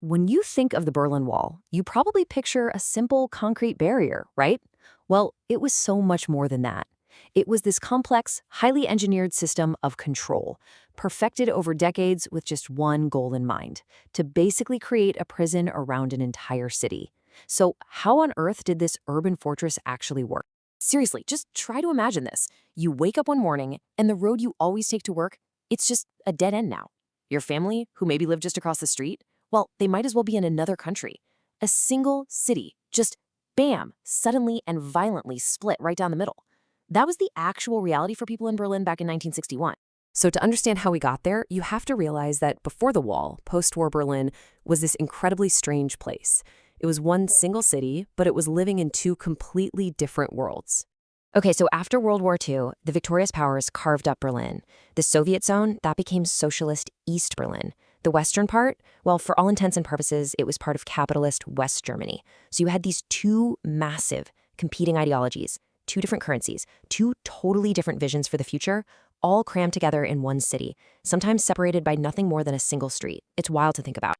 When you think of the Berlin Wall, you probably picture a simple concrete barrier, right? Well, it was so much more than that. It was this complex, highly engineered system of control, perfected over decades with just one goal in mind, to basically create a prison around an entire city. So how on earth did this urban fortress actually work? Seriously, just try to imagine this. You wake up one morning, and the road you always take to work, it's just a dead end now. Your family, who maybe live just across the street, well, they might as well be in another country. A single city, just bam, suddenly and violently split right down the middle. That was the actual reality for people in Berlin back in 1961. So to understand how we got there, you have to realize that before the wall, post-war Berlin was this incredibly strange place. It was one single city, but it was living in two completely different worlds. Okay, so after World War II, the victorious powers carved up Berlin. The Soviet zone, that became socialist East Berlin. The western part, well, for all intents and purposes, it was part of capitalist West Germany. So you had these two massive competing ideologies, two different currencies, two totally different visions for the future, all crammed together in one city, sometimes separated by nothing more than a single street. It's wild to think about.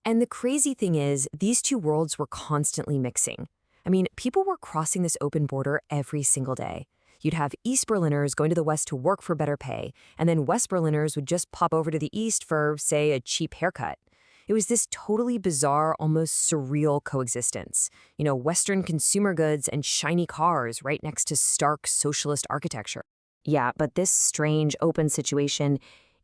And the crazy thing is, these two worlds were constantly mixing. I mean, people were crossing this open border every single day. You'd have East Berliners going to the West to work for better pay, and then West Berliners would just pop over to the East for, say, a cheap haircut. It was this totally bizarre, almost surreal coexistence. You know, Western consumer goods and shiny cars right next to stark socialist architecture. Yeah, but this strange, open situation,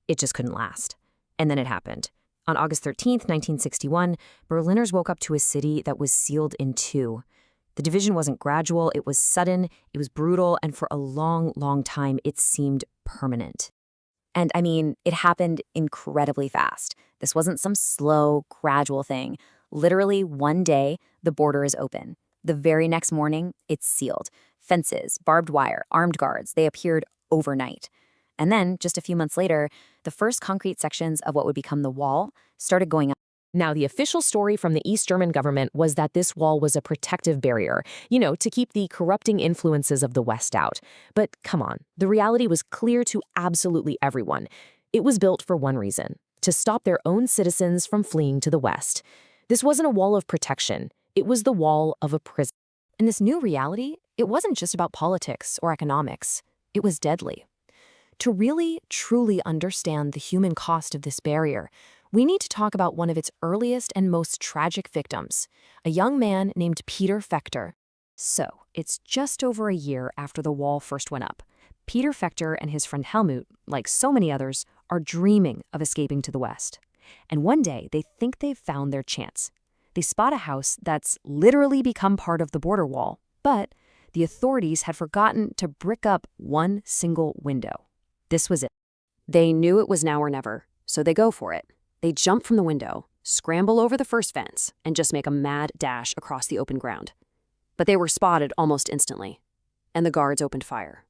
it just couldn't last. And then it happened. On August 13th, 1961, Berliners woke up to a city that was sealed in two. The division wasn't gradual, it was sudden, it was brutal, and for a long, long time, it seemed permanent. And I mean, it happened incredibly fast. This wasn't some slow, gradual thing. Literally, one day, the border is open. The very next morning, it's sealed. Fences, barbed wire, armed guards, they appeared overnight. And then, just a few months later, the first concrete sections of what would become the wall started going up. Now, the official story from the East German government was that this wall was a protective barrier, to keep the corrupting influences of the West out. But come on, the reality was clear to absolutely everyone. It was built for one reason: to stop their own citizens from fleeing to the West. This wasn't a wall of protection, it was the wall of a prison. And this new reality, it wasn't just about politics or economics, it was deadly. To really, truly understand the human cost of this barrier, we need to talk about one of its earliest and most tragic victims, a young man named Peter Fechter. So, it's just over a year after the wall first went up. Peter Fechter and his friend Helmut, like so many others, are dreaming of escaping to the West. And one day, they think they've found their chance. They spot a house that's literally become part of the border wall, but the authorities had forgotten to brick up one single window. This was it. They knew it was now or never, so they go for it. They jump from the window, scramble over the first fence, and just make a mad dash across the open ground. But they were spotted almost instantly, and the guards opened fire.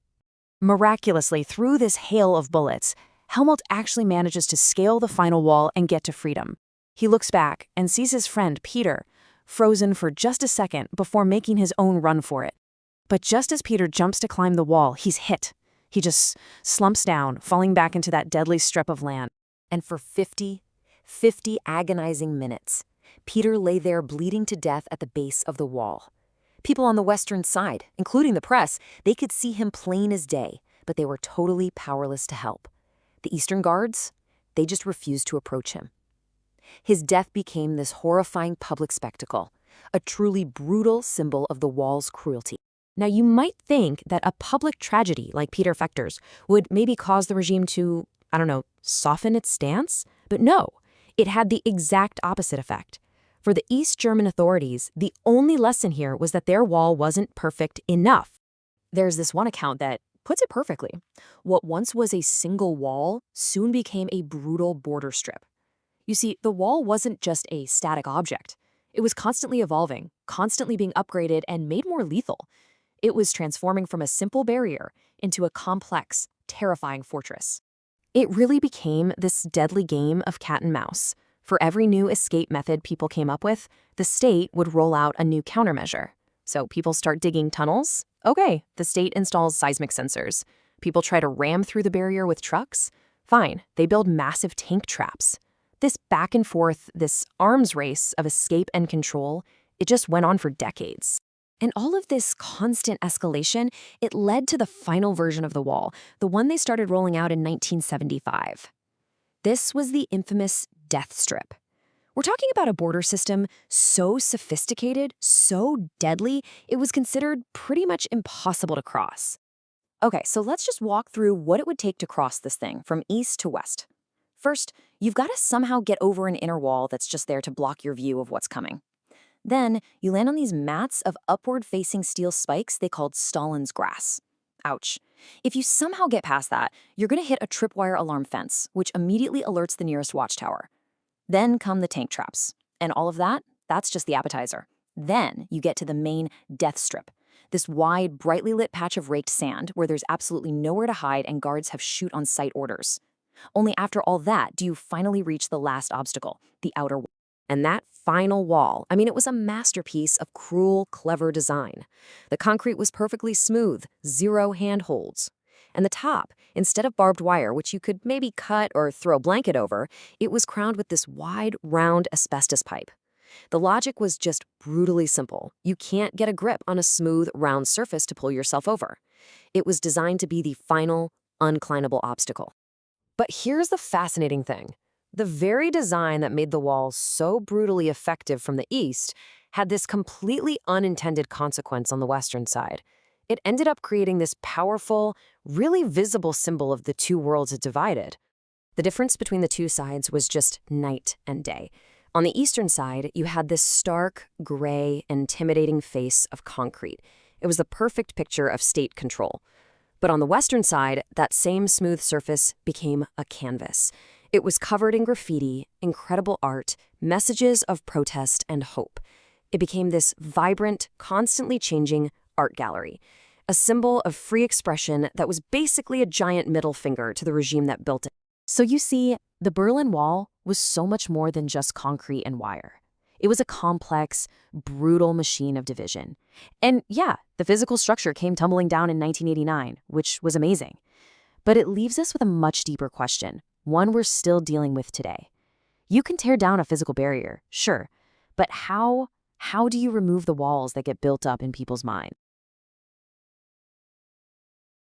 Miraculously, through this hail of bullets, Helmut actually manages to scale the final wall and get to freedom. He looks back and sees his friend Peter, frozen for just a second before making his own run for it. But just as Peter jumps to climb the wall, he's hit. He just slumps down, falling back into that deadly strip of land. And for 50 agonizing minutes, Peter lay there bleeding to death at the base of the wall. People on the western side, including the press, they could see him plain as day, but they were totally powerless to help. The Eastern guards, they just refused to approach him. His death became this horrifying public spectacle, a truly brutal symbol of the wall's cruelty. Now, you might think that a public tragedy like Peter Fechter's would maybe cause the regime to, soften its stance, but no. It had the exact opposite effect. For the East German authorities, the only lesson here was that their wall wasn't perfect enough. There's this one account that puts it perfectly. What once was a single wall soon became a brutal border strip. You see, the wall wasn't just a static object. It was constantly evolving, constantly being upgraded and made more lethal. It was transforming from a simple barrier into a complex, terrifying fortress. It really became this deadly game of cat and mouse. For every new escape method people came up with, the state would roll out a new countermeasure. So people start digging tunnels. Okay, the state installs seismic sensors. People try to ram through the barrier with trucks. Fine, they build massive tank traps. This back and forth, this arms race of escape and control, it just went on for decades. And all of this constant escalation, it led to the final version of the wall, the one they started rolling out in 1975. This was the infamous death strip. We're talking about a border system so sophisticated, so deadly, it was considered pretty much impossible to cross. Okay, so let's just walk through what it would take to cross this thing from east to west. First, you've got to somehow get over an inner wall that's just there to block your view of what's coming. Then, you land on these mats of upward-facing steel spikes they called Stalin's grass. Ouch. If you somehow get past that, you're going to hit a tripwire alarm fence, which immediately alerts the nearest watchtower. Then come the tank traps. And all of that, that's just the appetizer. Then you get to the main death strip, this wide, brightly lit patch of raked sand where there's absolutely nowhere to hide and guards have shoot-on-sight orders. Only after all that do you finally reach the last obstacle, the outer wall. And that final wall, I mean, it was a masterpiece of cruel, clever design. The concrete was perfectly smooth, zero handholds. And the top, instead of barbed wire, which you could maybe cut or throw a blanket over, it was crowned with this wide, round asbestos pipe. The logic was just brutally simple. You can't get a grip on a smooth, round surface to pull yourself over. It was designed to be the final, unclimbable obstacle. But here's the fascinating thing. The very design that made the wall so brutally effective from the east had this completely unintended consequence on the western side. It ended up creating this powerful, really visible symbol of the two worlds it divided. The difference between the two sides was just night and day. On the eastern side, you had this stark, gray, intimidating face of concrete. It was the perfect picture of state control. But on the western side, that same smooth surface became a canvas. It was covered in graffiti, incredible art, messages of protest and hope. It became this vibrant, constantly changing art gallery, a symbol of free expression that was basically a giant middle finger to the regime that built it. So you see, the Berlin Wall was so much more than just concrete and wire. It was a complex, brutal machine of division. And yeah, the physical structure came tumbling down in 1989, which was amazing. But it leaves us with a much deeper question, one we're still dealing with today. You can tear down a physical barrier, sure, but how do you remove the walls that get built up in people's minds?